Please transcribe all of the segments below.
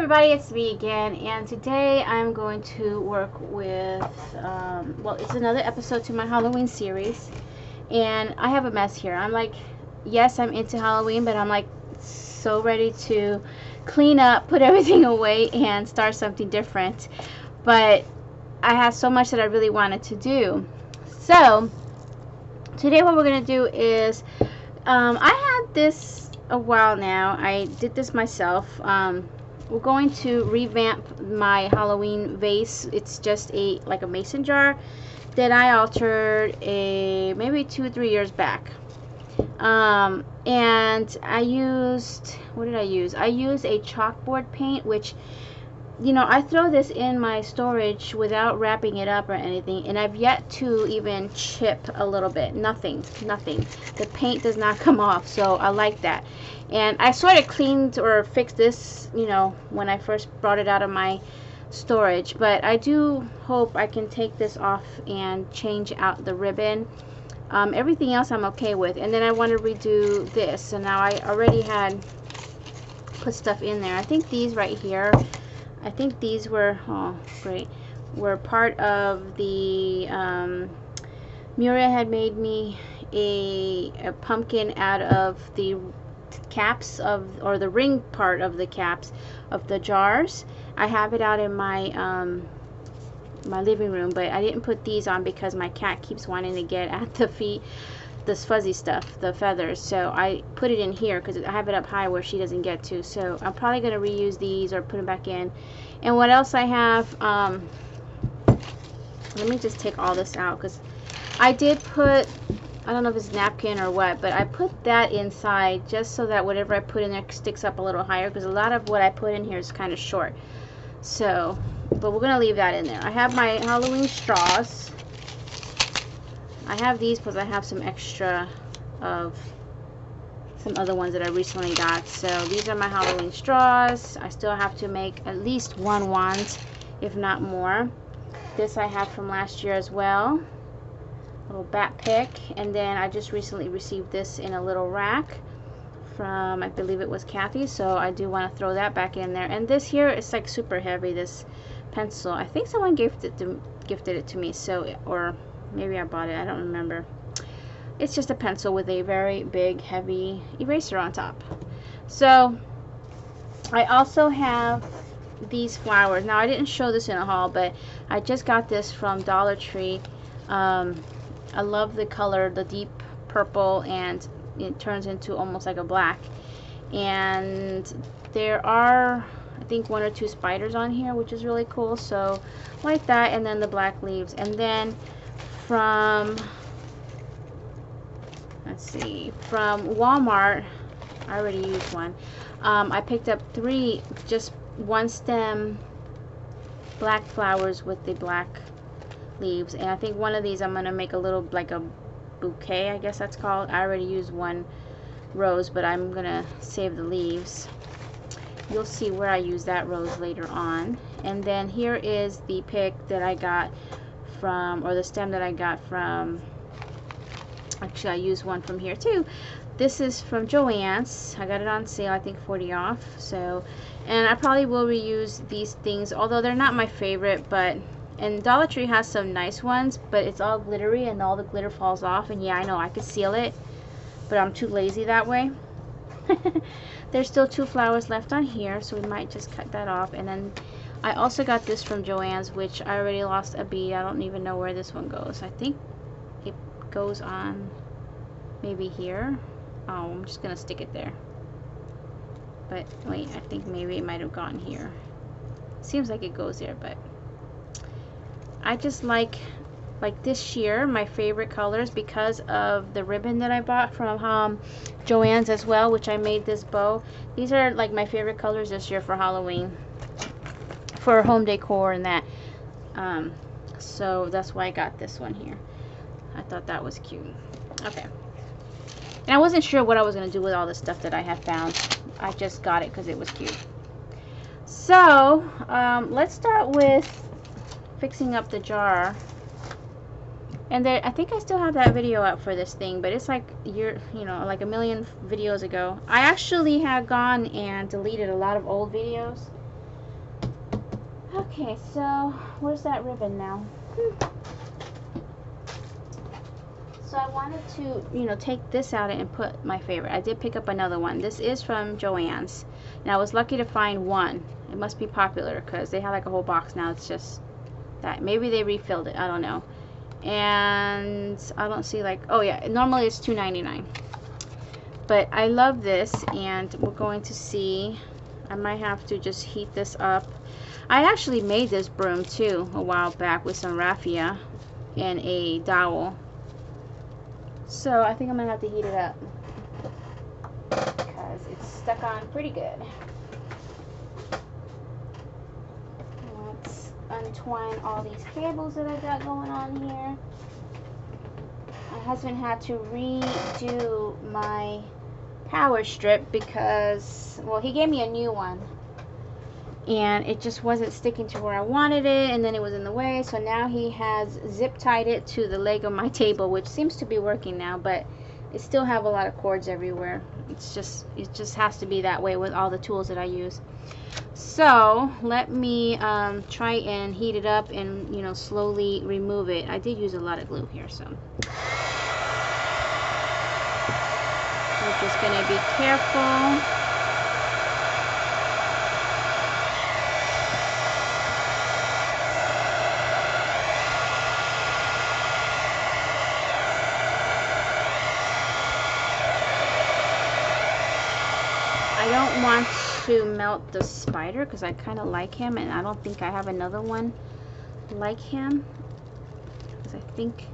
everybody, it's me again, and today I'm going to work with, well, it's another episode to my Halloween series, and I have a mess here. I'm like, yes, I'm into Halloween, but I'm like so ready to clean up, put everything away, and start something different, but I have so much that I really wanted to do. So, today what we're going to do is, I had this a while now. I did this myself. We're going to revamp my Halloween vase. It's just like a mason jar that I altered maybe 2-3 years back. And I used, what did I use? I used a chalkboard paint, which, you know, I throw this in my storage without wrapping it up or anything, and I've yet to even chip a little bit. Nothing. The paint does not come off, so I like that. And I sort of cleaned or fixed this, you know, when I first brought it out of my storage, but I do hope I can take this off and change out the ribbon. Everything else I'm okay with, and then I want to redo this. So now I already had put stuff in there. I think these right here, I think these were, oh great, were part of the, Muriel had made me a pumpkin out of the caps of, or the ring part of the caps of the jars. I have it out in my, my living room, but I didn't put these on because my cat keeps wanting to get at the feet, this fuzzy stuff, the feathers, so I put it in here because I have it up high where she doesn't get to. So I'm probably going to reuse these or put them back in. And what else I have, let me just take all this out, because I did put, I don't know if it's napkin or what, but I put that inside just so that whatever I put in there sticks up a little higher, because a lot of what I put in here is kind of short. So, but we're going to leave that in there. I have my Halloween straws. I have these because I have some extra of some other ones that I recently got. So these are my Halloween straws. I still have to make at least one wand, if not more. This I have from last year as well. Little bat pick. And then I just recently received this in a little rack from, I believe it was Kathy. So I do want to throw that back in there. And this here is like super heavy, this pencil. I think someone gifted it to me. So, or maybe I bought it, I don't remember. It's just a pencil with a very big heavy eraser on top. So I also have these flowers. Now I didn't show this in a haul, but I just got this from Dollar Tree. I love the color, the deep purple, and it turns into almost like a black. And there are, I think, 1 or 2 spiders on here, which is really cool. So like that, and then the black leaves. And then from, let's see, from Walmart, I already used one. I picked up 3 just one stem black flowers with the black leaves, and I think one of these I'm gonna make a little, like a bouquet, I guess that's called. I already used 1 rose, but I'm gonna save the leaves. You'll see where I use that rose later on. And then here is the pick that I got from, or the stem that I got from, actually I used one from here too. This is from Joann's. I got it on sale, I think 40 off. So, and I probably will reuse these things, although they're not my favorite. But, and Dollar Tree has some nice ones, but it's all glittery and all the glitter falls off. And yeah, I know I could seal it, but I'm too lazy that way. There's still 2 flowers left on here, so we might just cut that off. And then I also got this from Joann's, which I already lost a bead. I don't even know where this one goes. I think it goes on maybe here. Oh, I'm just gonna stick it there. But wait, I think maybe it might have gone here. Seems like it goes there, but I just like this year, my favorite colors, because of the ribbon that I bought from Joann's as well, which I made this bow. These are like my favorite colors this year for Halloween, for home decor and that. So that's why I got this one here. I thought that was cute. Okay. And I wasn't sure what I was going to do with all the stuff that I had found. I just got it because it was cute. So, let's start with fixing up the jar. And there, I think I still have that video out for this thing, but it's like like a million videos ago. I actually had gone and deleted a lot of old videos Okay, so where's that ribbon now? So I wanted to, you know, take this out and put my favorite. I did pick up another one. This is from Joann's, and I was lucky to find one. It must be popular because they have like a whole box now. It's just that maybe they refilled it. I don't know. And I don't see like, oh yeah, normally it's $2.99. But I love this, and we're going to see. I might have to just heat this up. I actually made this broom too a while back with some raffia and a dowel. So I think I'm gonna have to heat it up because it's stuck on pretty good. Let's untwine all these cables that I got going on here. My husband had to redo my power strip because, well, he gave me a new one and it just wasn't sticking to where I wanted it, and then it was in the way. So now he has zip tied it to the leg of my table, which seems to be working now, but it still have a lot of cords everywhere. It just has to be that way with all the tools that I use. So let me try and heat it up and, you know, slowly remove it. I did use a lot of glue here, so we're just gonna be careful. I don't want to melt the spider because I kind of like him, and I don't think I have another one like him because I think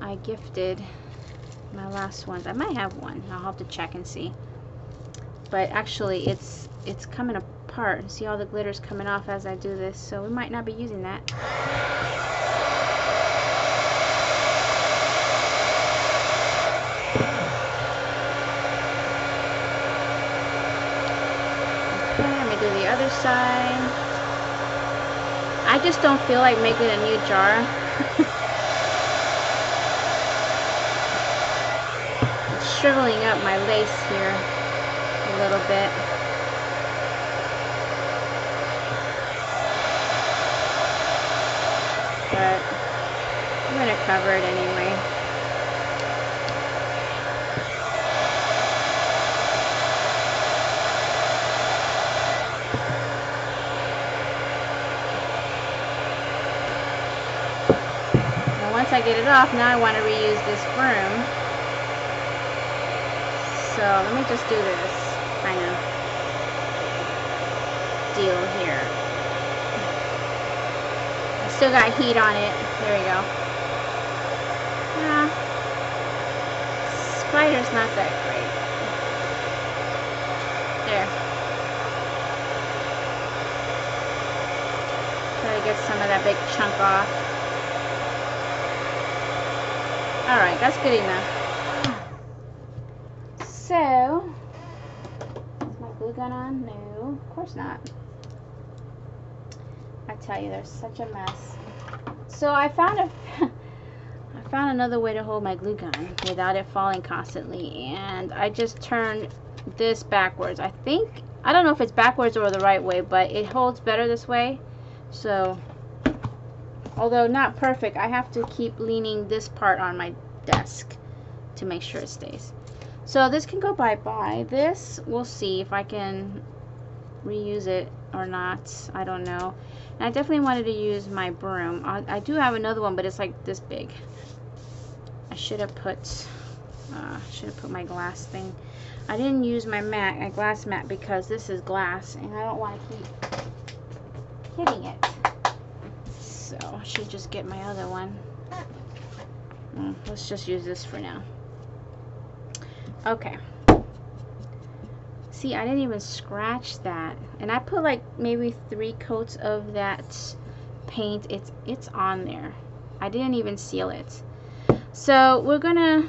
I gifted my last ones. I might have one. I'll have to check and see. But actually it's coming apart. See, all the glitter's coming off as I do this, so we might not be using that. Do the other side. I just don't feel like making a new jar. It's shriveling up my lace here a little bit. But I'm going to cover it anyway. Once I get it off, now I want to reuse this broom. So let me just do this kind of deal here. I still got heat on it. There we go. Yeah. Spider's not that great. There. Try to get some of that big chunk off. Alright, that's good enough. So, is my glue gun on? No, of course not. I tell you, there's such a mess. So I found another way to hold my glue gun without it falling constantly, and I just turned this backwards. I don't know if it's backwards or the right way, but it holds better this way. So although not perfect, I have to keep leaning this part on my desk to make sure it stays. So this can go bye-bye. This, we'll see if I can reuse it or not. I don't know. And I definitely wanted to use my broom. I do have another one, but it's like this big. I should have put my glass thing. I didn't use my glass mat because this is glass and I don't want to keep hitting it. So I should just get my other one. Let's just use this for now. Okay. See, I didn't even scratch that, and I put like maybe 3 coats of that paint. It's on there. I didn't even seal it. So we're gonna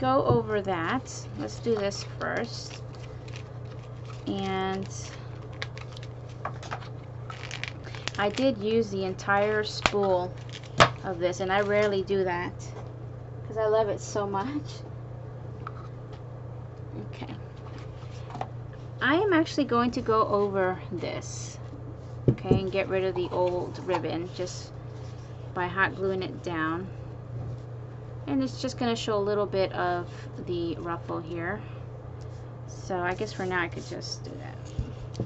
go over that. Let's do this first. And I did use the entire spool of this, and I rarely do that because I love it so much. Okay. I am actually going to go over this okay, and get rid of the old ribbon just by hot gluing it down. And it's just going to show a little bit of the ruffle here. So I guess for now I could just do that.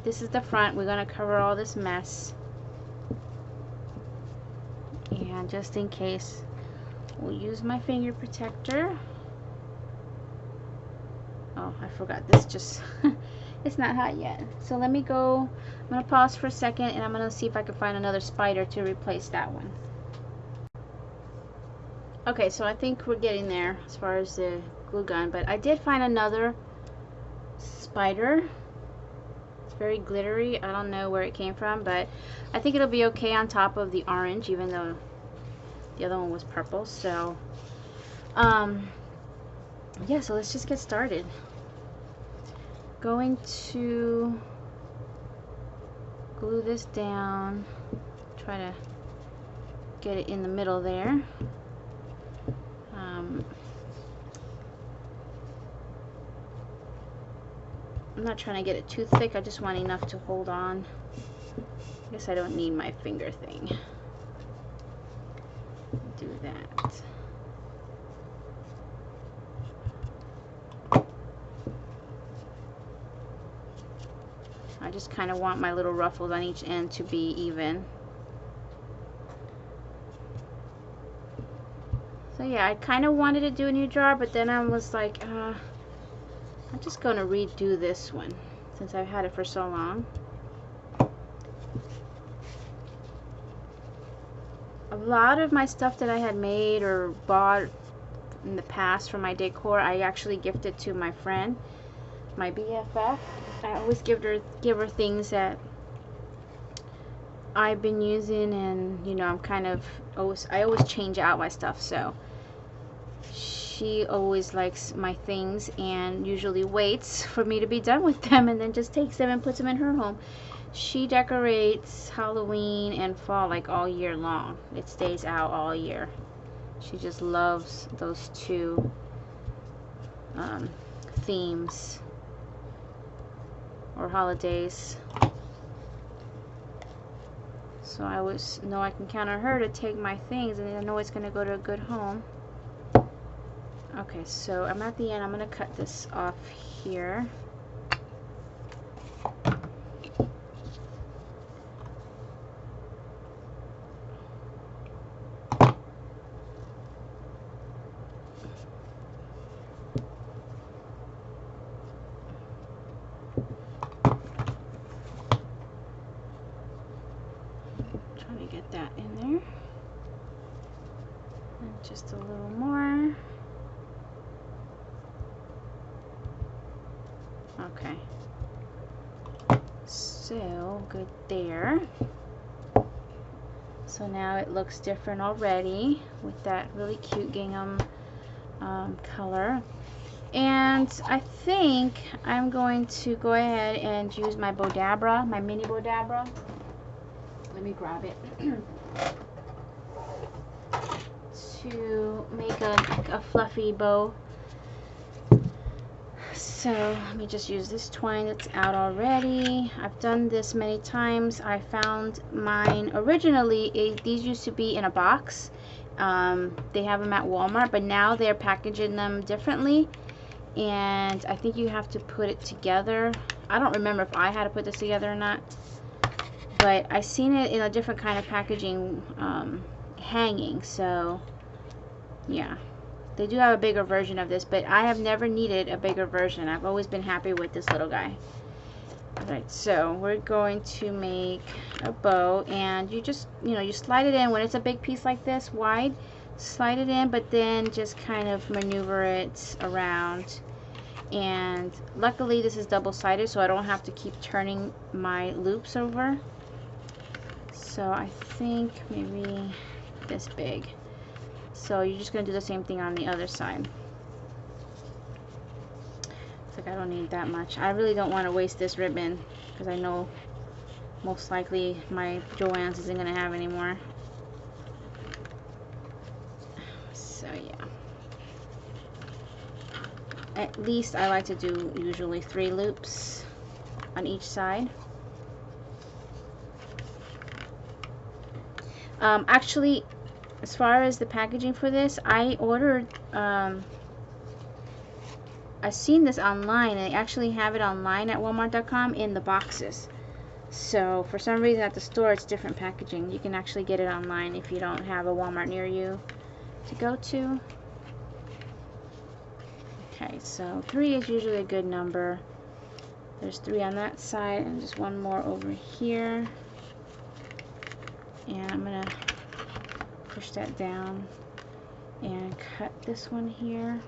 This is the front. We're going to cover all this mess. And just in case, we'll use my finger protector. Oh, I forgot this just it's not hot yet. So let me go. I'm going to pause for a second and I'm going to see if I can find another spider to replace that one. Okay, so I think we're getting there as far as the glue gun, but I did find another spider. It's very glittery. I don't know where it came from, but I think it'll be okay on top of the orange, even though the other one was purple. So yeah, so let's just get started. Going to glue this down, try to get it in the middle there. I'm not trying to get it too thick, I just want enough to hold on. I guess I don't need my finger thing. Do that. I just kind of want my little ruffles on each end to be even. So yeah, I kind of wanted to do a new jar, but then I was like, I'm just going to redo this one since I've had it for so long. A lot of my stuff that I had made or bought in the past from my decor, I actually gifted to my friend, my BFF. I always give her things that I've been using, and you know, I always change out my stuff, so she always likes my things and usually waits for me to be done with them and then just takes them and puts them in her home. She decorates Halloween and fall like all year long. It stays out all year. She just loves those two themes or holidays. So I always know I can count on her to take my things, and I know it's going to go to a good home. Okay, so I'm at the end. I'm going to cut this off here. Trying to get that in there. And just a little more. Okay, so good there. So now it looks different already with that really cute gingham color. And I think I'm going to go ahead and use my Bodabra, my mini Bodabra. Let me grab it. To make a fluffy bow. So let me just use this twine that's out already. I've done this many times. I found mine originally, these used to be in a box. They have them at Walmart, but now they're packaging them differently, and I think you have to put it together. I don't remember if I had to put this together or not, but I seen it in a different kind of packaging, hanging. So yeah, they do have a bigger version of this, but I have never needed a bigger version. I've always been happy with this little guy. Alright, so we're going to make a bow, and you just, you slide it in. When it's a big piece like this, wide, slide it in, but then just kind of maneuver it around. And luckily this is double-sided, so I don't have to keep turning my loops over. So I think maybe this big. So you're just going to do the same thing on the other side. It's like I don't need that much. I really don't want to waste this ribbon because I know most likely my Joann's isn't going to have any more. So yeah. At least I like to do usually 3 loops on each side. Actually, as far as the packaging for this, I ordered, I've seen this online. They actually have it online at Walmart.com in the boxes. So for some reason at the store it's different packaging. You can actually get it online if you don't have a Walmart near you to go to. Okay, so 3 is usually a good number. There's 3 on that side and just one more over here. And I'm gonna push that down and cut this one here.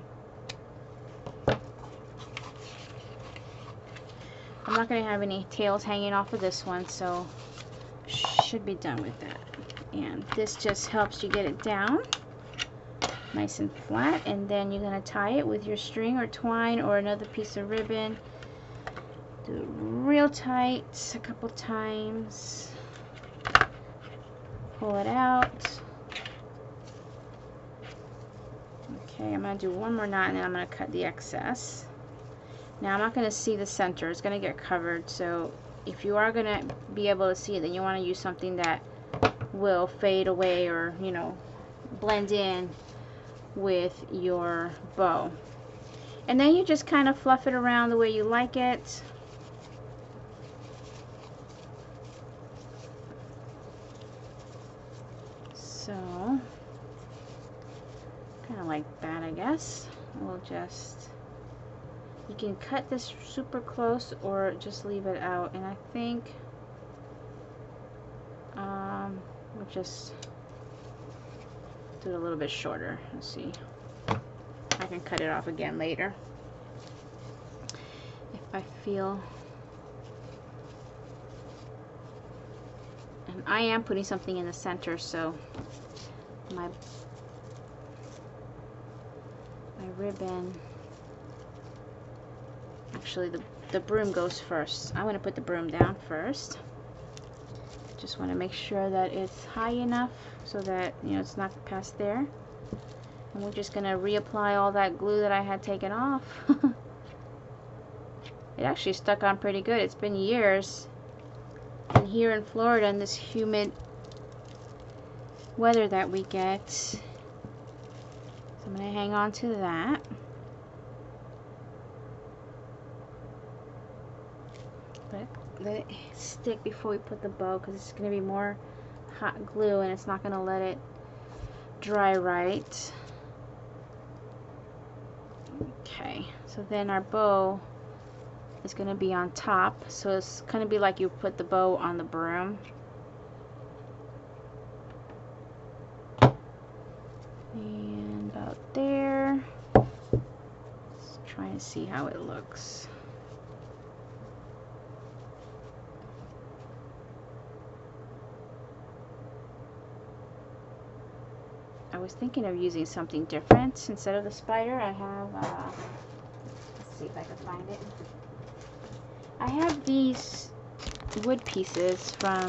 I'm not going to have any tails hanging off of this one, so should be done with that. And this just helps you get it down nice and flat, and then you're going to tie it with your string or twine or another piece of ribbon. Do it real tight a couple times. Pull it out. Okay, I'm going to do one more knot and then I'm going to cut the excess. Now I'm not going to see the center, it's going to get covered, so if you are going to be able to see it, then you want to use something that will fade away or, you know, blend in with your bow. And then you just kind of fluff it around the way you like it. So, kind of like that, I guess. We'll just... You can cut this super close or just leave it out, and I think we'll just do it a little bit shorter. Let's see. I can cut it off again later if I feel. And I am putting something in the center, so my ribbon. Actually, the broom goes first. I'm going to put the broom down first. Just want to make sure that it's high enough so that, you know, it's not past there. And we're just going to reapply all that glue that I had taken off. It actually stuck on pretty good. It's been years. And here in Florida, in this humid weather that we get, so I'm going to hang on to that. Let it stick before we put the bow, because it's going to be more hot glue and it's not going to let it dry right. Okay, so then our bow is going to be on top, so it's going to be like you put the bow on the broom. And about there. Let's try and see how it looks. I was thinking of using something different instead of the spider. I have, let's see if I can find it. I have these wood pieces from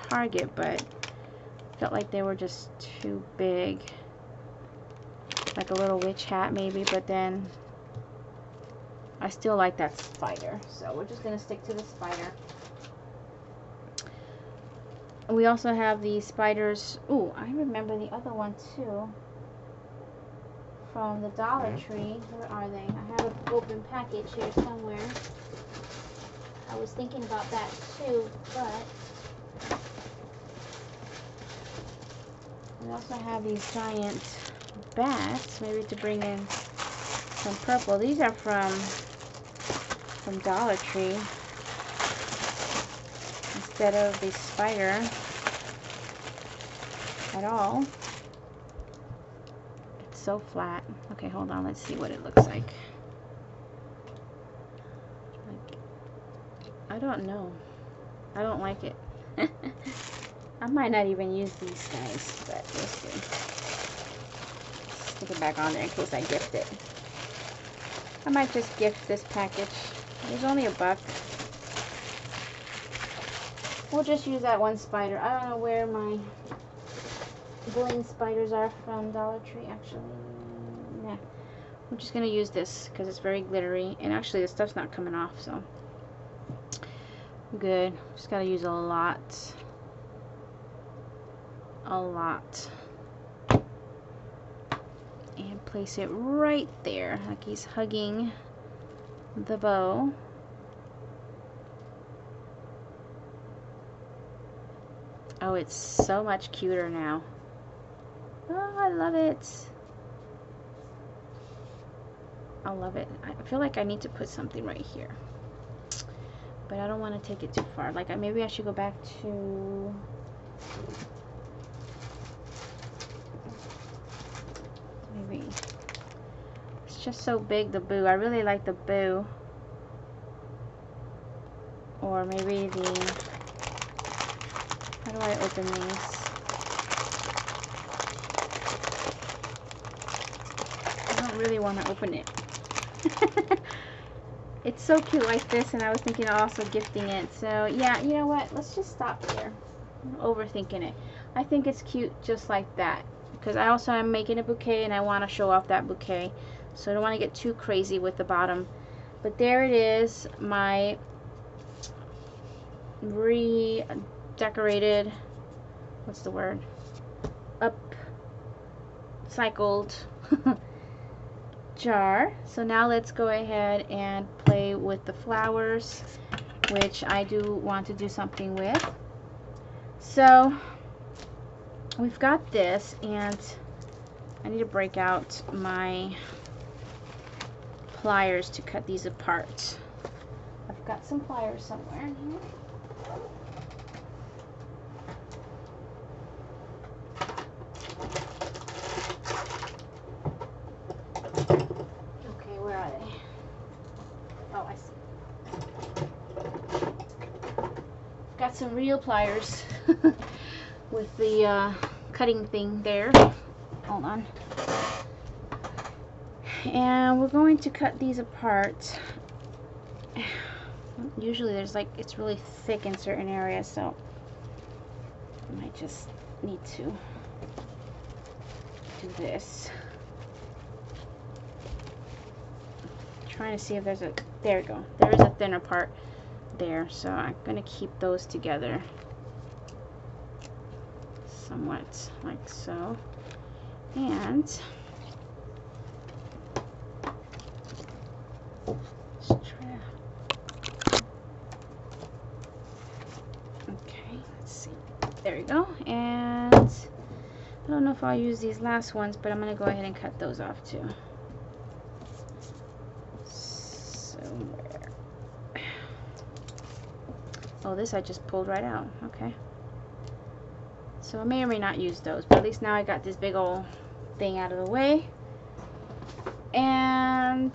Target, but felt like they were just too big. Like a little witch hat maybe, but then I still like that spider. So we're just going to stick to the spider. We also have these spiders. Ooh, I remember the other one too. From the Dollar Tree. Where are they? I have an open package here somewhere. I was thinking about that too, but we also have these giant bats, maybe to bring in some purple. These are from Dollar Tree. Instead of the spider at all. It's so flat. Okay, hold on, let's see what it looks like. I don't know. I don't like it. I might not even use these guys, but we'll see. Stick it back on there in case I gift it. I might just gift this package. There's only $1. We'll just use that one spider. I don't know where my bling spiders are from Dollar Tree, actually. Nah. I'm just going to use this because it's very glittery. And actually, the stuff's not coming off, so. Good. Just got to use a lot a lot. And place it right there, like he's hugging the bow. Oh, it's so much cuter now. Oh, I love it. I love it. I feel like I need to put something right here, but I don't want to take it too far. Like, maybe I should go back to... Maybe it's just so big, the boo. I really like the boo. Or maybe the... How do I open these? I don't really want to open it. It's so cute like this, and I was thinking of also gifting it. So yeah, you know what? Let's just stop here. I'm overthinking it. I think it's cute just like that, because I also am making a bouquet and I want to show off that bouquet. So I don't want to get too crazy with the bottom. But there it is, my redecorated, what's the word? Upcycled jar. So now let's go ahead and play with the flowers, which I do want to do something with. So we've got this, and I need to break out my pliers to cut these apart. I've got some pliers somewhere in here. Okay, where are they? Oh, I see. Got some real pliers with the cutting thing there. Hold on. And we're going to cut these apart. Usually there's like, it's really thick in certain areas, so I might just need to do this. Trying to see if there's a, there we go, there is a thinner part there, so I'm gonna keep those together somewhat like so. And let's try. Okay, let's see, there we go. And I don't know if I'll use these last ones, but I'm gonna go ahead and cut those off too. Oh, this I just pulled right out. Okay. So I may or may not use those, but at least now I got this big old thing out of the way. And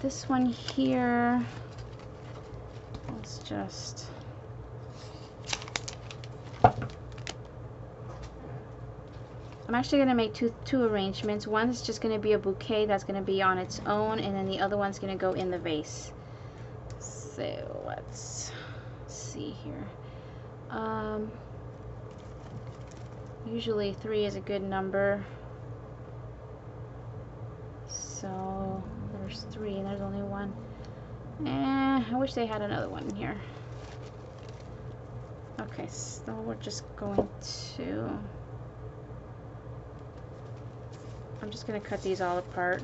this one here, let's just... I'm actually going to make two arrangements. One is just going to be a bouquet that's going to be on its own, and then the other one's going to go in the vase. So let's see here. Usually 3 is a good number. So there's 3 and there's only 1. I wish they had another one in here. Okay, so we're just going to... I'm just going to cut these all apart.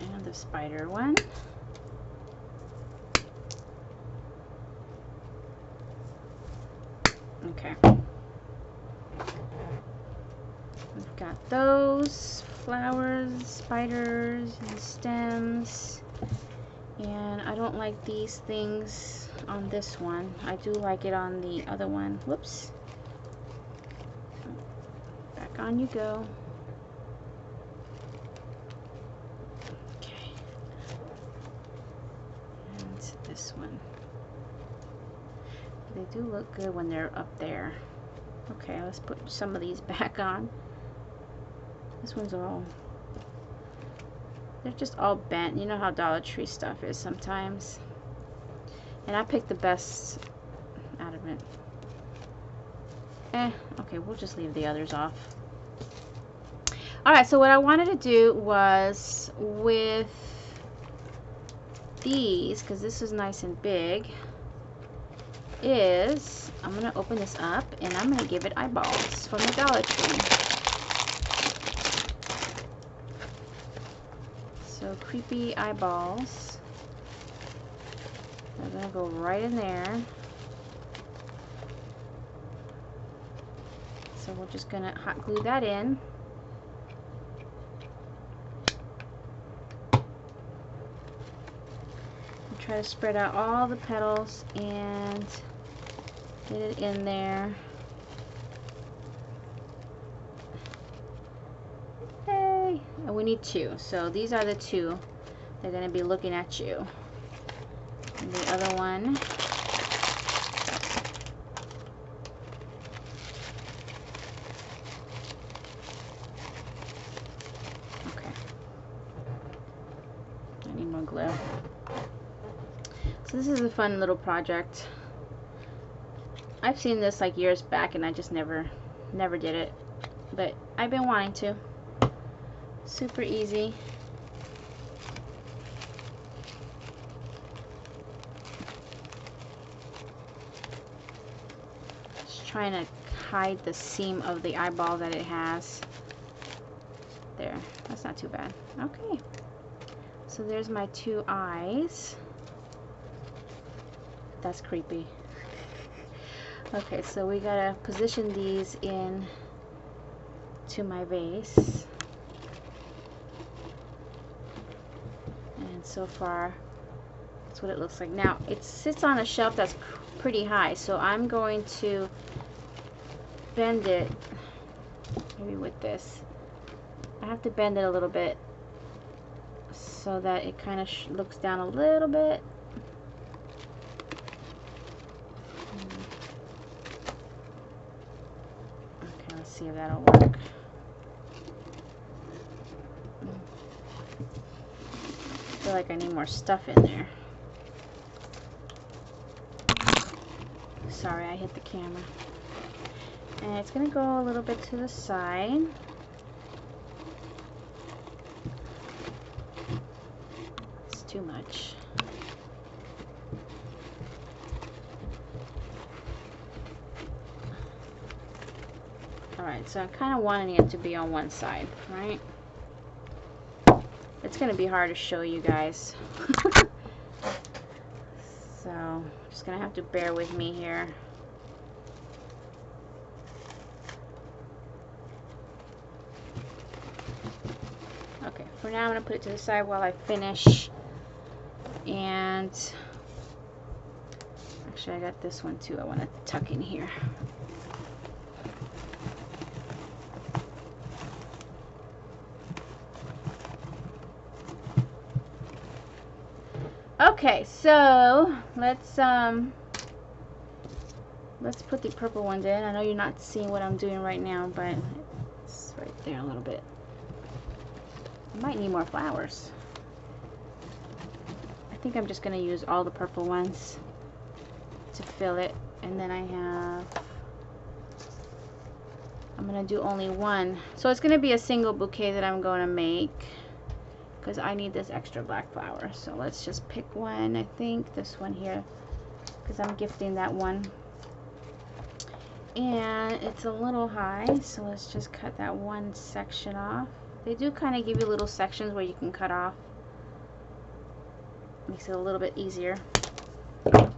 And the spider one. Okay. We've got those flowers, spiders, and stems. And I don't like these things on this one. I do like it on the other one. Whoops. Back on you go. Okay. And this one. They do look good when they're up there. Okay, let's put some of these back on. This one's all... They're just all bent. You know how Dollar Tree stuff is sometimes. And I picked the best out of it. Okay, we'll just leave the others off. Alright, so what I wanted to do was with these, because this is nice and big, is I'm going to open this up and I'm going to give it eyeballs from the Dollar Tree. So creepy eyeballs. They're going to go right in there. So we're just going to hot glue that in. And try to spread out all the petals and get it in there. Hey! And we need 2. So these are the 2. They're going to be looking at you. And the other one. Okay. I need more glue. So this is a fun little project. I've seen this like years back and I just never did it. But I've been wanting to. Super easy. Just trying to hide the seam of the eyeball that it has. There. That's not too bad. Okay. So there's my 2 eyes. That's creepy. Okay, so we gotta position these in to my vase. And so far, that's what it looks like. Now, it sits on a shelf that's pretty high, so I'm going to bend it, maybe with this. I have to bend it a little bit so that it kind of looks down a little bit. Okay, let's see if that'll work. I feel like I need more stuff in there. Sorry, I hit the camera. And it's going to go a little bit to the side. It's too much. Alright, so I'm kind of wanting it to be on one side, right? It's going to be hard to show you guys. So, just going to have to bear with me here. Okay, for now I'm going to put it to the side while I finish. And actually I got this one too I want to tuck in here. Okay, so let's put the purple ones in. I know you're not seeing what I'm doing right now, but it's right there a little bit. I might need more flowers. I think I'm just going to use all the purple ones to fill it, and then I'm going to do only one. So it's going to be a single bouquet that I'm going to make, because I need this extra black flower. So let's just pick one. I think this one here, because I'm gifting that one. And it's a little high, so let's just cut that one section off. They do kind of give you little sections where you can cut off. Makes it a little bit easier. And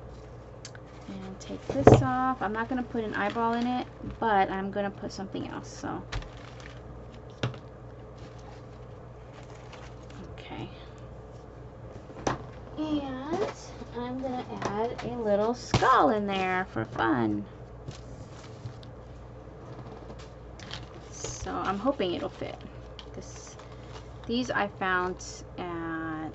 take this off. I'm not going to put an eyeball in it, but I'm going to put something else. So okay. And I'm going to add a little skull in there for fun. So I'm hoping it'll fit. These I found at,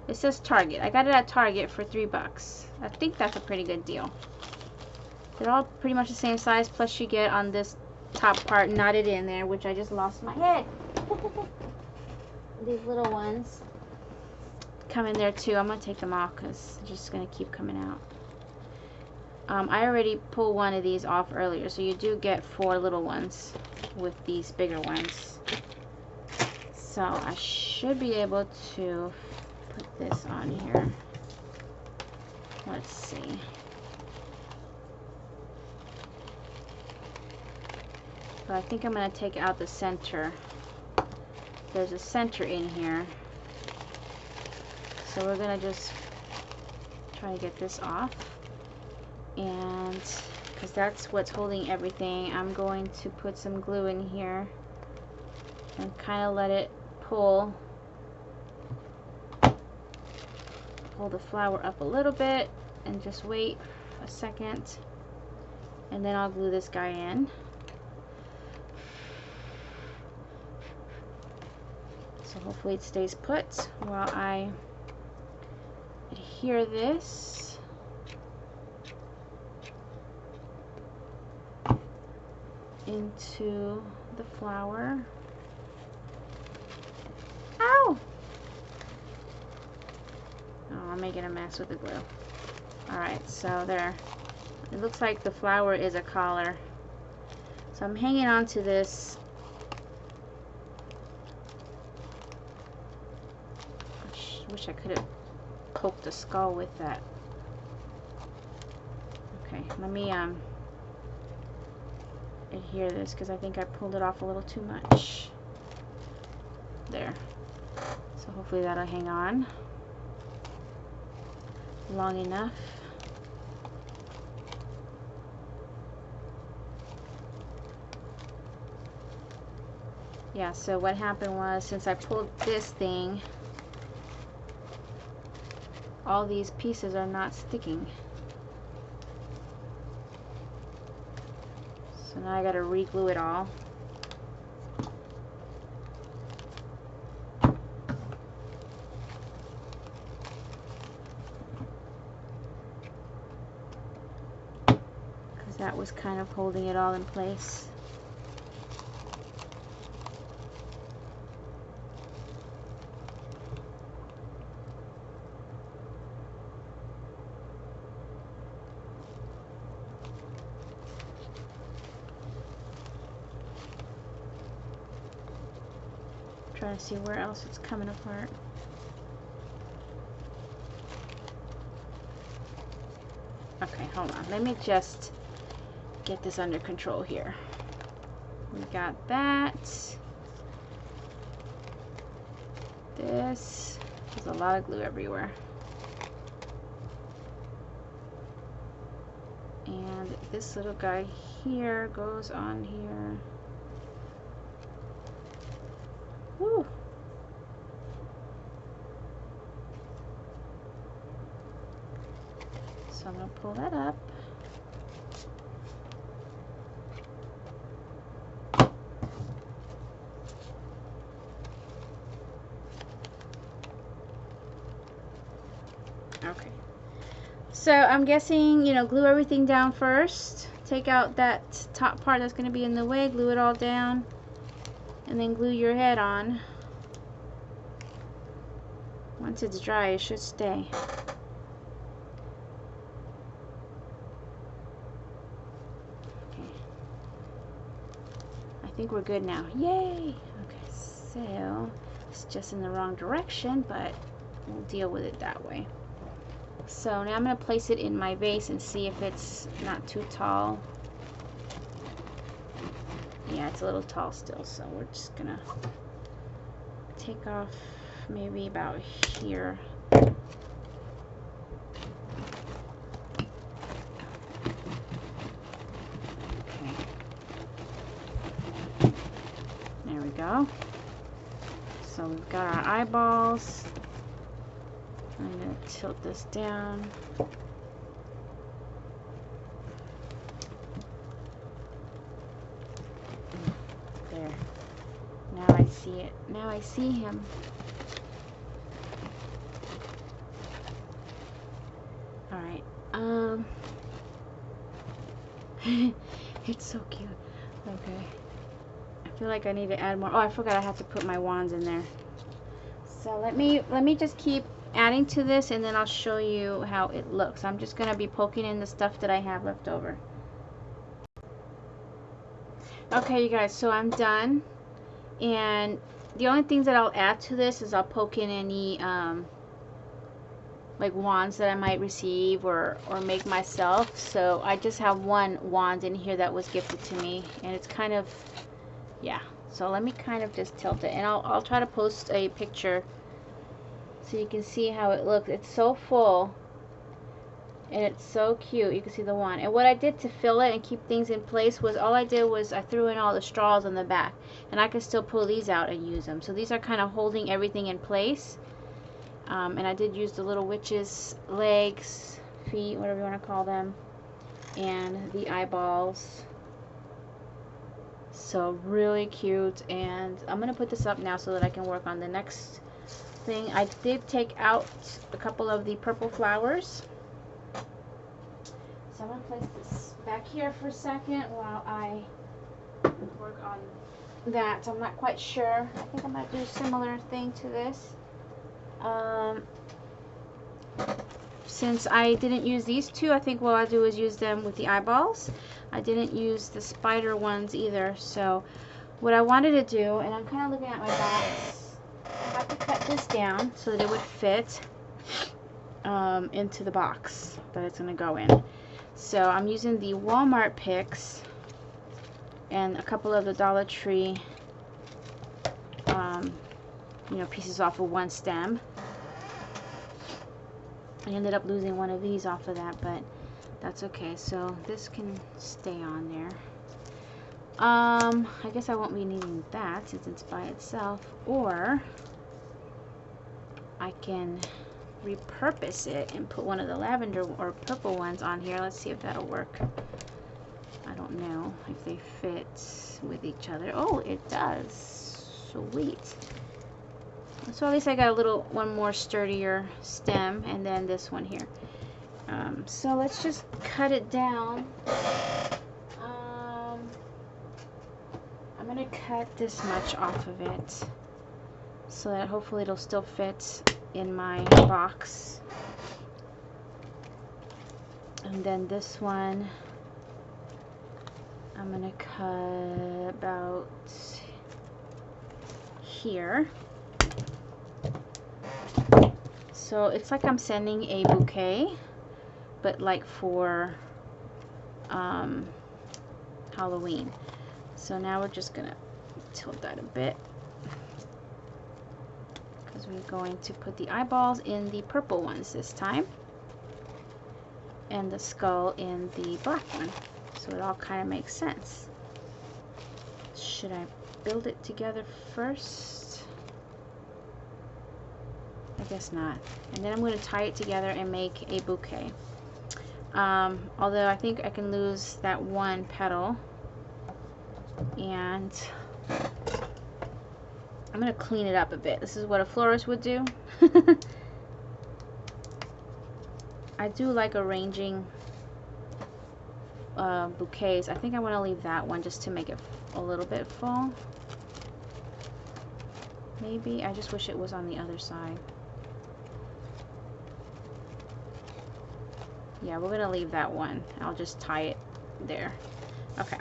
it says Target. I got it at Target for $3. I think that's a pretty good deal. They're all pretty much the same size, plus you get on this top part knotted in there, which I just lost my head. These little ones come in there too. I'm going to take them off because they're just going to keep coming out. I already pulled one of these off earlier, so you do get 4 little ones with these bigger ones. So I should be able to put this on here. Let's see. But I think I'm going to take out the center. There's a center in here. So we're going to just try to get this off. And because that's what's holding everything, I'm going to put some glue in here and kind of let it pull the flower up a little bit and just wait a second, and then I'll glue this guy in. So hopefully it stays put while I adhere this. Into the flower. Ow! Oh, I'm making a mess with the glue. Alright, so there. It looks like the flower is a collar. So I'm hanging on to this. Wish I could have poked the skull with that. Okay, let me adhere this because I think I pulled it off a little too much. There. So hopefully that'll hang on long enough. Yeah, so what happened was, since I pulled this thing, all these pieces are not sticking. So now I gotta re-glue it all. Because that was kind of holding it all in place. Trying to see where else it's coming apart. Okay, hold on. Let me just get this under control here. We got that. This. There's a lot of glue everywhere. And this little guy here goes on here. Woo. So I'm going to pull that up. Okay. So I'm guessing, you know, glue everything down first. Take out that top part that's going to be in the way, glue it all down. And then glue your head on. Once it's dry, it should stay. Okay. I think we're good now. Yay! Okay, so it's just in the wrong direction, but we'll deal with it that way. So now I'm going to place it in my vase and see if it's not too tall. Yeah, it's a little tall still, so we're just gonna take off maybe about here. Okay. There we go. So we've got our eyeballs. I'm gonna tilt this down. There. Now I see it. Now I see him. Alright. It's so cute. Okay. I feel like I need to add more. Oh, I forgot I have to put my wands in there. So let me just keep adding to this, and then I'll show you how it looks. I'm just going to be poking in the stuff that I have left over. Okay, you guys, so I'm done. And the only things that I'll add to this is I'll poke in any like wands that I might receive or make myself. So I just have one wand in here that was gifted to me, and it's kind of, yeah. So let me kind of just tilt it, and I'll try to post a picture so you can see how it looks. It's so full, and it's so cute. You can see the wand. And what I did to fill it and keep things in place was all I did was I threw in all the straws on the back, and I can still pull these out and use them. So these are kind of holding everything in place. And I did use the little witch's legs, feet, whatever you want to call them, and the eyeballs. So really cute. And I'm going to put this up now so that I can work on the next thing. I did take out a couple of the purple flowers. So I'm going to place this back here for a second while I work on that. I'm not quite sure. I think I'm going to do a similar thing to this. Since I didn't use these two, I think what I'll do is use them with the eyeballs. I didn't use the spider ones either. So what I wanted to do, and I'm kind of looking at my box, I have to cut this down so that it would fit into the box that it's going to go in. So I'm using the Walmart picks and a couple of the Dollar Tree you know, pieces off of one stem. I ended up losing one of these off of that, but that's okay. So this can stay on there. I guess I won't be needing that since it's by itself, or I can repurpose it and put one of the lavender or purple ones on here. Let's see if that'll work. I don't know if they fit with each other. Oh, it does. Sweet. So at least I got a little one more sturdier stem, and then this one here. So let's just cut it down. I'm gonna cut this much off of it so that hopefully it'll still fit in my box. And then this one I'm gonna cut about here. So it's like I'm sending a bouquet, but like for Halloween. So now we're just gonna tilt that a bit because we're going to put the eyeballs in the purple ones this time and the skull in the black one. So it all kind of makes sense. Should I build it together first? I guess not. And then I'm going to tie it together and make a bouquet. Although I think I can lose that one petal. And I'm going to clean it up a bit. This is what a florist would do. I do like arranging bouquets. I think I want to leave that one just to make it a little bit full. Maybe. I just wish it was on the other side. Yeah, we're going to leave that one. I'll just tie it there. Okay.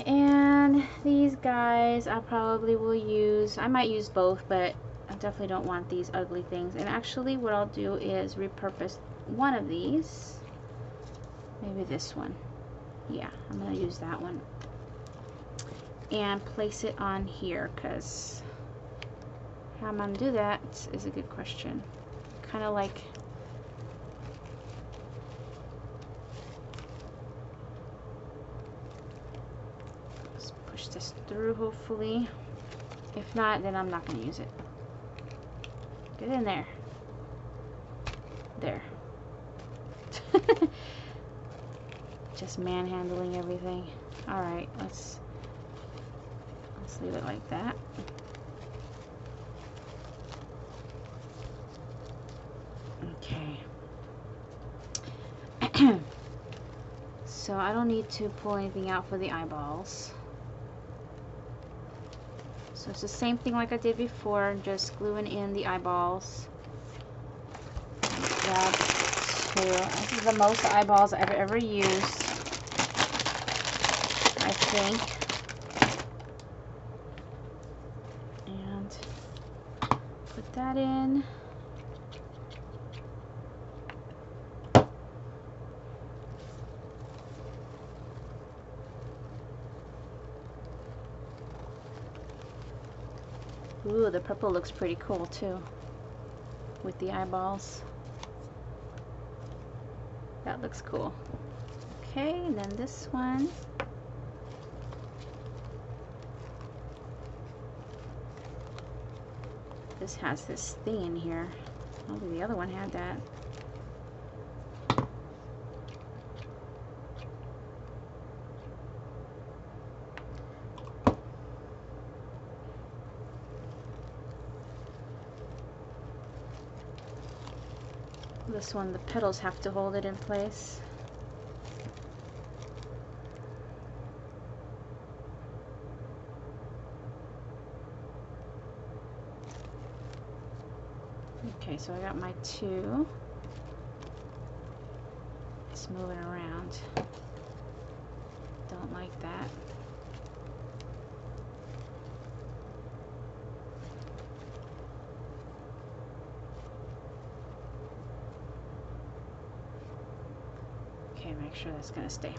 And these guys I probably will use. I might use both, but I definitely don't want these ugly things. And actually what I'll do is repurpose one of these. Maybe this one. Yeah, I'm going to use that one. And place it on here, because how I'm going to do that is a good question. Kind of like let's push this through, hopefully. If not, then I'm not going to use it. Get in there. There. Just manhandling everything. Alright, let's leave it like that. Okay. So I don't need to pull anything out for the eyeballs. So it's the same thing like I did before, just gluing in the eyeballs. Grab two. This is the most eyeballs I've ever used, I think. And put that in. Ooh, the purple looks pretty cool too, with the eyeballs. That looks cool. Okay, and then this one. This has this thing in here. Oh, the other one had that. This one, the petals have to hold it in place. Okay, so I got my two. It's moving around. Don't like that. Okay, make sure that's gonna stay.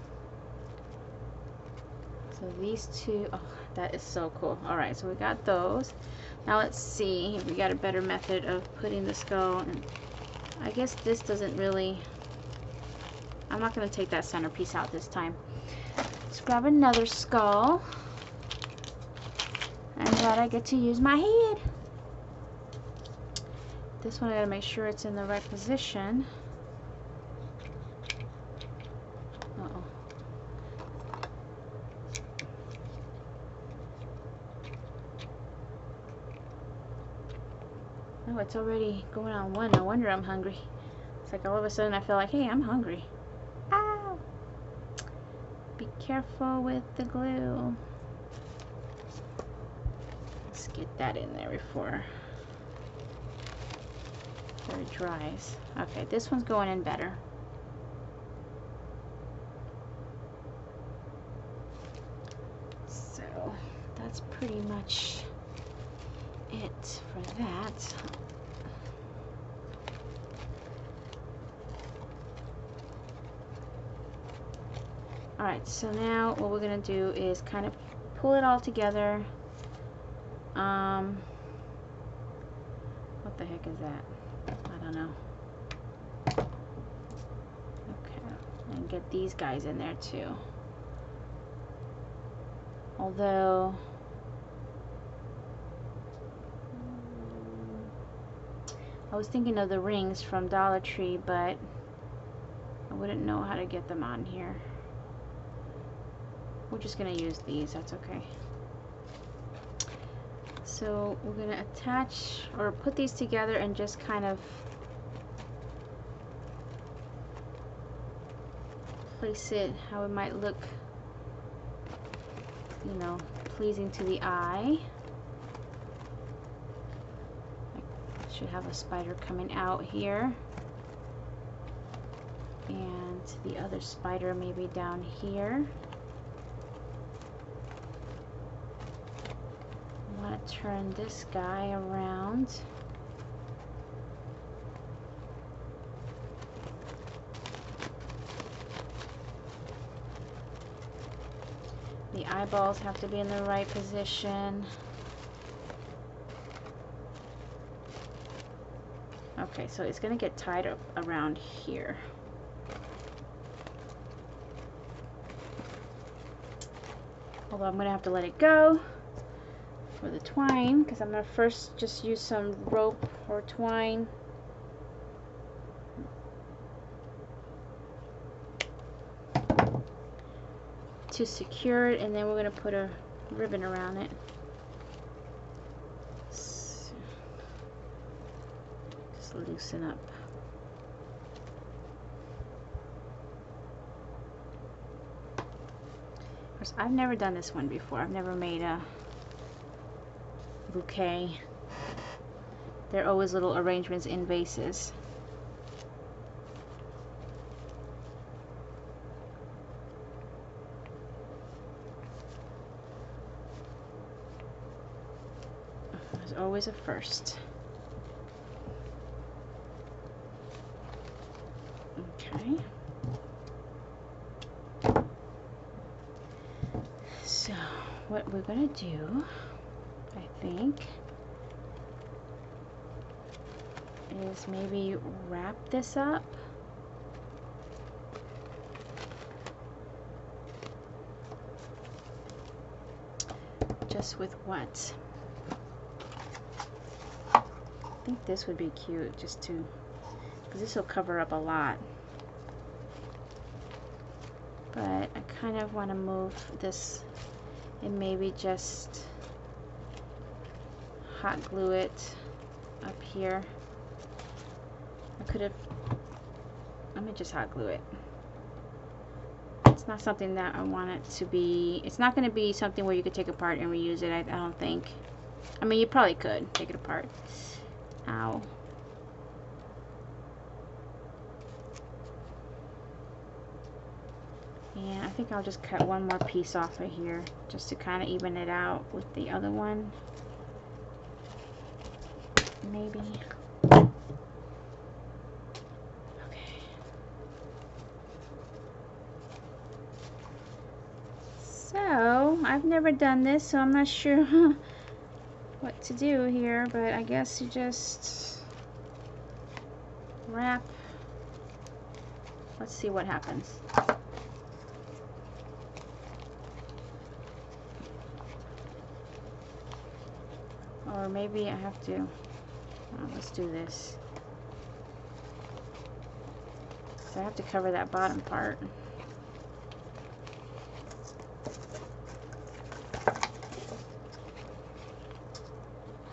So these two, oh, that is so cool. All right, so we got those. Now let's see if we got a better method of putting the skull. And I guess this doesn't really, I'm not gonna take that centerpiece out this time. Let's grab another skull. I'm glad I get to use my head. This one I gotta make sure it's in the right position. Oh, it's already going on one. No wonder I'm hungry. It's like all of a sudden I feel like, hey, I'm hungry. Ow! Be careful with the glue. Let's get that in there before it dries. Okay, this one's going in better. So that's pretty much it for that. Alright, so now what we're going to do is kind of pull it all together. What the heck is that? I don't know. Okay, and get these guys in there too. Although I was thinking of the rings from Dollar Tree, but I wouldn't know how to get them on here. We're just going to use these, that's okay. So we're going to attach or put these together and just kind of place it how it might look, you know, pleasing to the eye. I should have a spider coming out here. And the other spider maybe down here. I want to turn this guy around. The eyeballs have to be in the right position. Okay, so it's going to get tied up around here. Although I'm going to have to let it go for the twine, because I'm going to first just use some rope or twine. To secure it, and then we're going to put a ribbon around it. So, just loosen up. Of course, I've never done this one before. I've never made a bouquet. They're always little arrangements in vases. There's always a first. Okay. So what we're gonna do, I think, is maybe wrap this up. Just with what? I think this would be cute, just to, because this will cover up a lot. But I kind of want to move this and maybe just hot glue it up here. I could have, let me just hot glue it. It's not something that I want it to be, it's not going to be something where you could take apart and reuse it, I don't think. I mean, you probably could take it apart. Ow. And I think I'll just cut one more piece off of here just to kind of even it out with the other one. Maybe. Okay. So, I've never done this, so I'm not sure what to do here, but I guess you just wrap. Let's see what happens. Or maybe I have to, let's do this. So I have to cover that bottom part.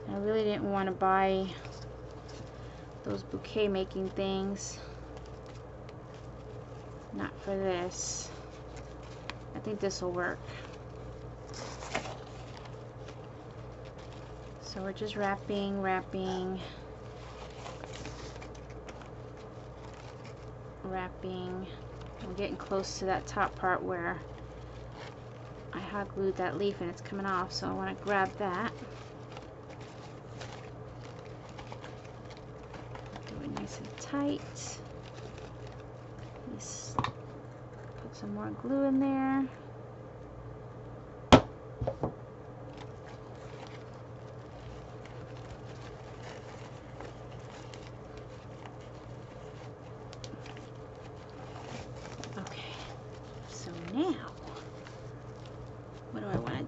I really didn't want to buy those bouquet making things. Not for this. I think this will work. So we're just wrapping. We're getting close to that top part where I hot glued that leaf and it's coming off, so I want to grab that. Do it nice and tight. Just put some more glue in there.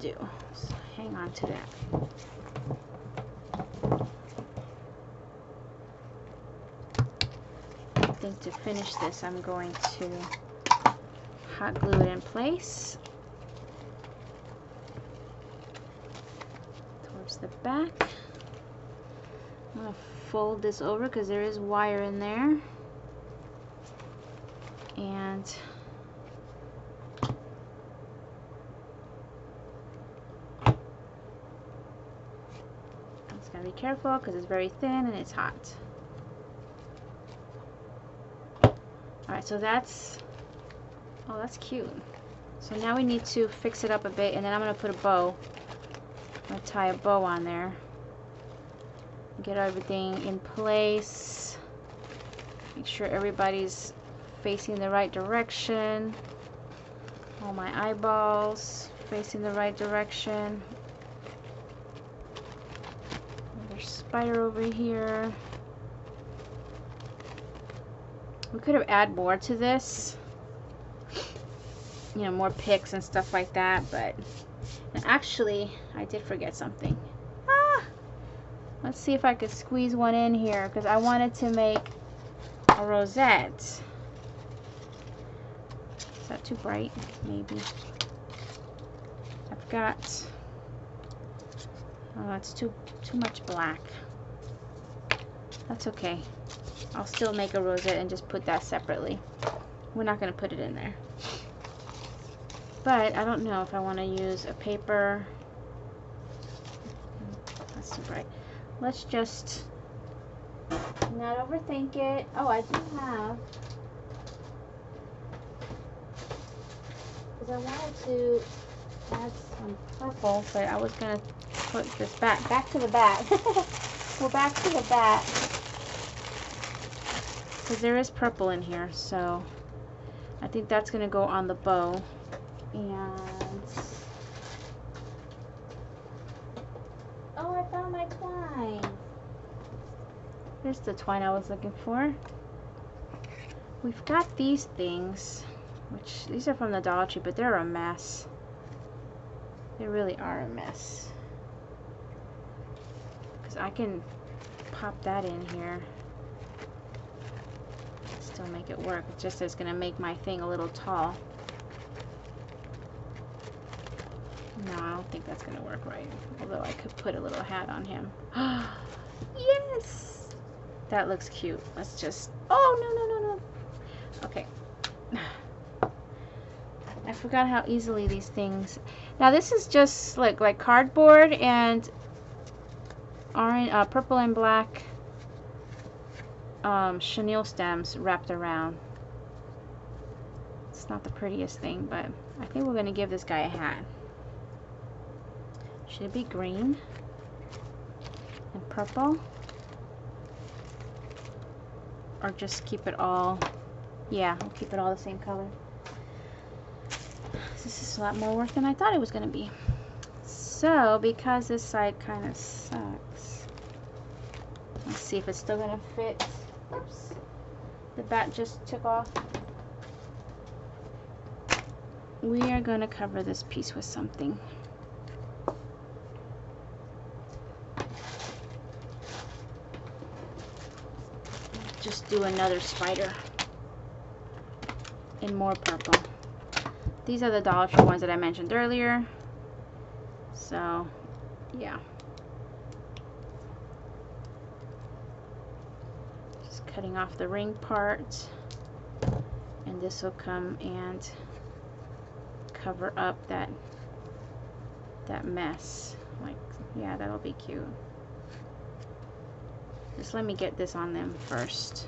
Do. So hang on to that. I think to finish this, I'm going to hot glue it in place towards the back. I'm going to fold this over because there is wire in there, and gotta be careful because it's very thin and it's hot. Alright, so that's, oh, that's cute. So now we need to fix it up a bit, and then I'm going to put a bow. I'm going to tie a bow on there. Get everything in place. Make sure everybody's facing the right direction. All my eyeballs facing the right direction. Spider over here. We could have added more to this, you know, more picks and stuff like that, but actually I did forget something. Let's see if I could squeeze one in here, because I wanted to make a rosette. Is that too bright? Maybe. I've got, oh, it's too much black. That's okay. I'll still make a rosette and just put that separately. We're not going to put it in there. But I don't know if I want to use a paper. Let's nice and bright. Let's just not overthink it. Oh, I do have, because I wanted to add some purple, but I was gonna put this back to the bat. We're back to the bat, because there is purple in here, so I think that's gonna go on the bow. And oh, I found my twine. Here's the twine I was looking for. We've got these things, which these are from the Dollar Tree, but they're a mess. They really are a mess. Because I can pop that in here. Still make it work. It's just it's gonna make my thing a little tall. No, I don't think that's gonna work right. Although I could put a little hat on him. Yes! That looks cute. Let's just, oh, no. Okay. I forgot how easily these things. Now this is just like cardboard and orange, purple and black chenille stems wrapped around. It's not the prettiest thing, but I think we're gonna give this guy a hat. Should it be green and purple? Or just keep it all, yeah, we'll keep it all the same color. This is a lot more work than I thought it was going to be. So, because this side kind of sucks, let's see if it's still going to fit. Oops, the bat just took off. We are going to cover this piece with something. Just do another spider in more purple. These are the Dollar Tree ones that I mentioned earlier. So, yeah. Just cutting off the ring part. And this will come and cover up that mess. Like, yeah, that'll be cute. Just let me get this on them first.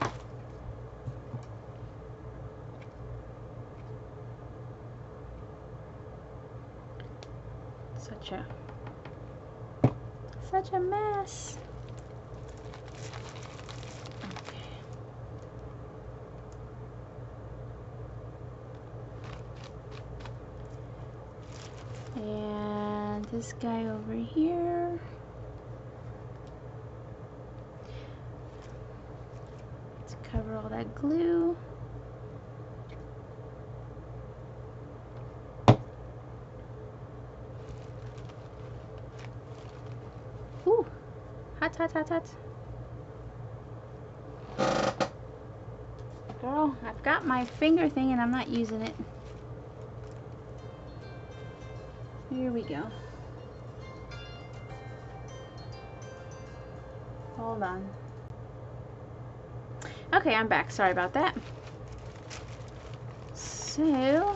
Such a mess. Okay. And this guy over here. Let's cover all that glue. Ooh, hot, hot, hot, hot. Girl, I've got my finger thing and I'm not using it. Here we go. Hold on. Okay, I'm back. Sorry about that. So,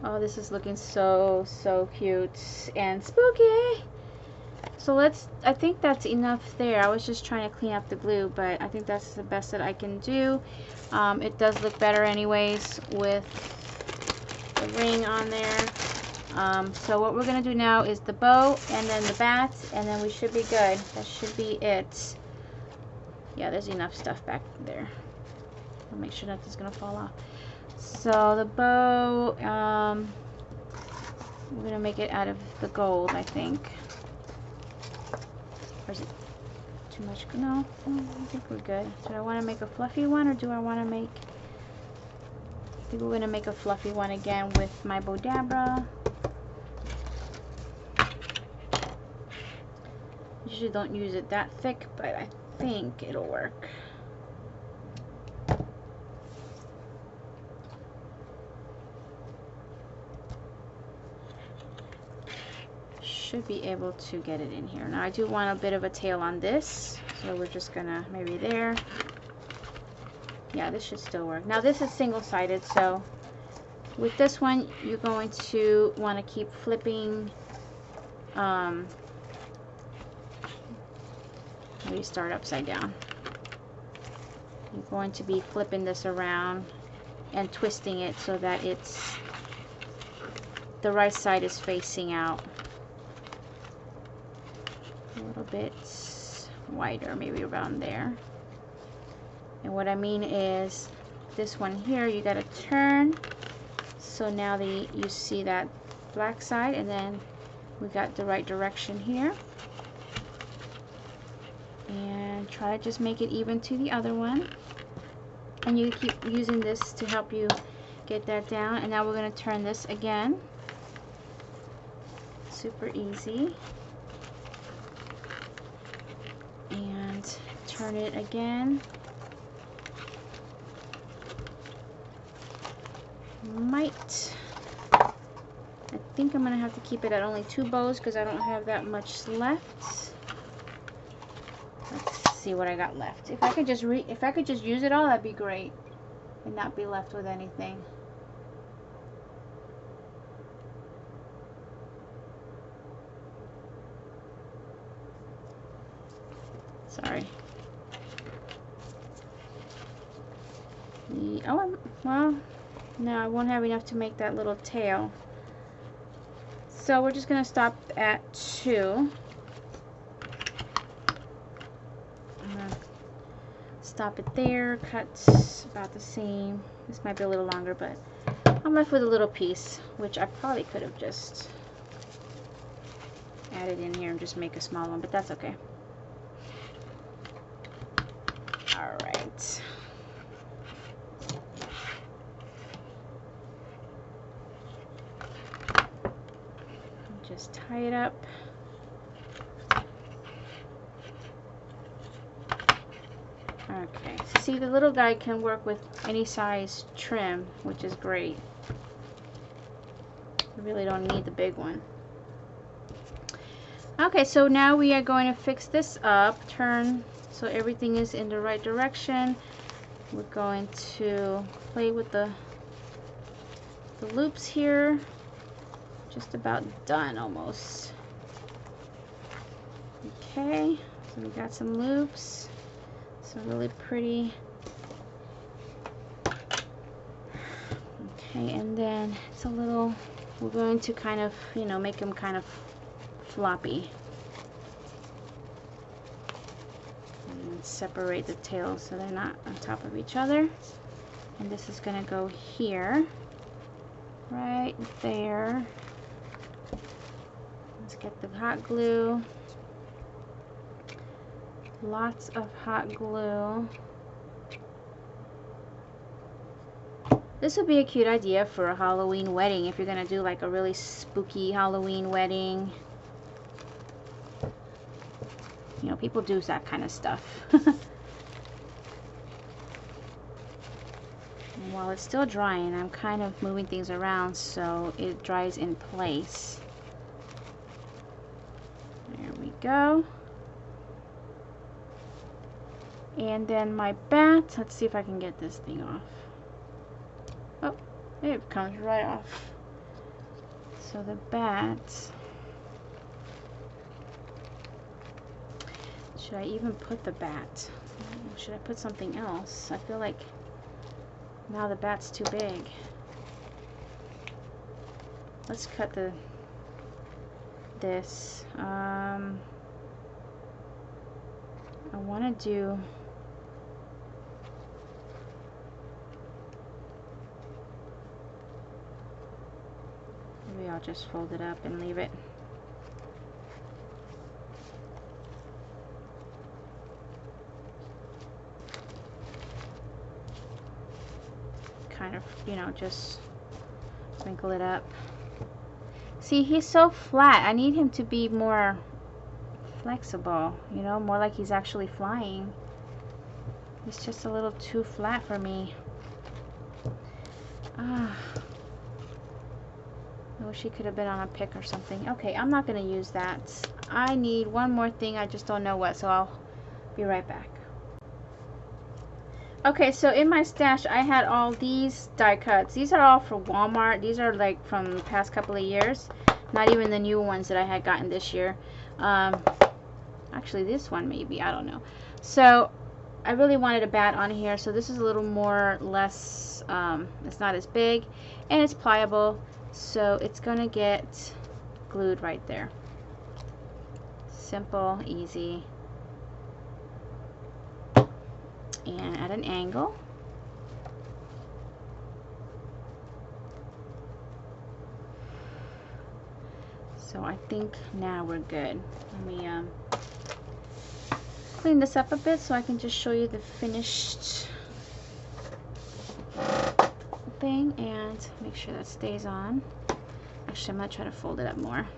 oh, this is looking so cute and spooky. So I think that's enough there. I was just trying to clean up the glue, but I think that's the best that I can do. It does look better anyways with the ring on there. So what we're going to do now is the bow and then the bat, and then we should be good. That should be it. Yeah, there's enough stuff back there. I'll make sure nothing's going to fall off. So the bow, we're going to make it out of the gold, I think. Or is it too much? No, I think we're good. Do I want to make a fluffy one, or do I want to make... I think we're going to make a fluffy one again with my Bodabra. Usually don't use it that thick, but I think it'll work. Should be able to get it in here. Now I do want a bit of a tail on this, so we're just gonna maybe there. Yeah, this should still work. Now this is single-sided, so with this one you're going to want to keep flipping We start upside down. You're going to be flipping this around and twisting it so that it's the right side is facing out. A little bit wider, maybe around there. And what I mean is this one here, you got to turn so now you see that black side, and then we got the right direction here. And try to just make it even to the other one. And you keep using this to help you get that down. And now we're going to turn this again. Super easy. And turn it again. I think I'm going to have to keep it at only 2 bows because I don't have that much left. Let's see what I got left. If I could just use it all, that'd be great, and not be left with anything. Sorry. Well, no, I won't have enough to make that little tail. So we're just going to stop at 2. Stop it there, cut about the same. This might be a little longer, but I'm left with a little piece, which I probably could have just added in here and just make a small one, but that's okay. Alright. Just tie it up. Okay, see, the little guy can work with any size trim, which is great. You really don't need the big one. Okay, so now we are going to fix this up, turn so everything is in the right direction. We're going to play with the loops here. Just about done almost. Okay, so we got some loops. So really pretty. Okay, and then it's a little, we're going to kind of, make them kind of floppy. And separate the tails so they're not on top of each other. And this is going to go here, right there. Let's get the hot glue. Lots of hot glue. This would be a cute idea for a Halloween wedding if you're going to do like a really spooky Halloween wedding. People do that kind of stuff. And while it's still drying, I'm kind of moving things around so it dries in place. There we go. And then my bat, let's see if I can get this thing off. Oh, it comes right off. So the bat, should I even put the bat? Should I put something else? I feel like now the bat's too big. Let's cut this. I want to do maybe I'll just fold it up and leave it. Kind of, just wrinkle it up. See, he's so flat. I need him to be more flexible, more like he's actually flying. He's just a little too flat for me. I wish he could have been on a pick or something. Okay, I'm not going to use that. I need one more thing. I just don't know what, so I'll be right back. Okay, so in my stash, I had all these die cuts. These are all for Walmart. These are like from the past couple of years. Not even the new ones that I had gotten this year. I Actually, this one maybe, I don't know. So I really wanted a bat on here, so this is a little more less, it's not as big, and it's pliable, so it's gonna get glued right there. Simple, easy, and at an angle. So I think now we're good. Let me clean this up a bit so I can just show you the finished thing and make sure that stays on. Actually, I'm going to try to fold it up more.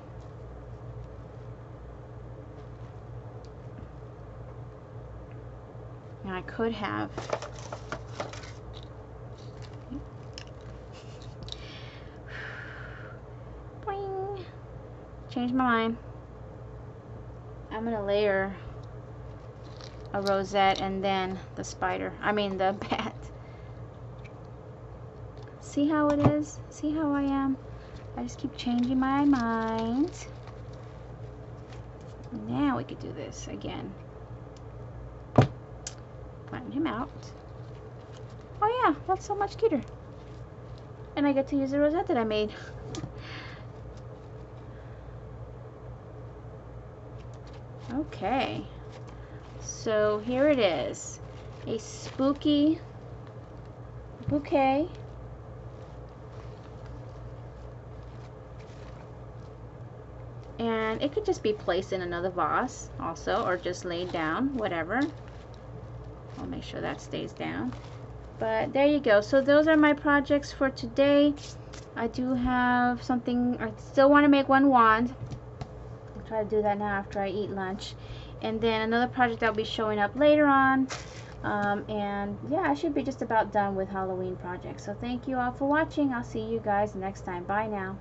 Now I could have boing, changed my mind. I'm going to layer a rosette and then the spider, I mean the bat. See how it is? See how I am? I just keep changing my mind. Now we could do this again. Flatten him out. Oh yeah, that's so much cuter. And I get to use the rosette that I made. Okay. So here it is. A spooky bouquet. And it could just be placed in another vase also, or just laid down, whatever. I'll make sure that stays down. But there you go. So those are my projects for today. I do have something, I still want to make one wand. I'll try to do that now after I eat lunch. And then another project that'll be showing up later on. And yeah, I should be just about done with Halloween projects. So thank you all for watching. I'll see you guys next time. Bye now.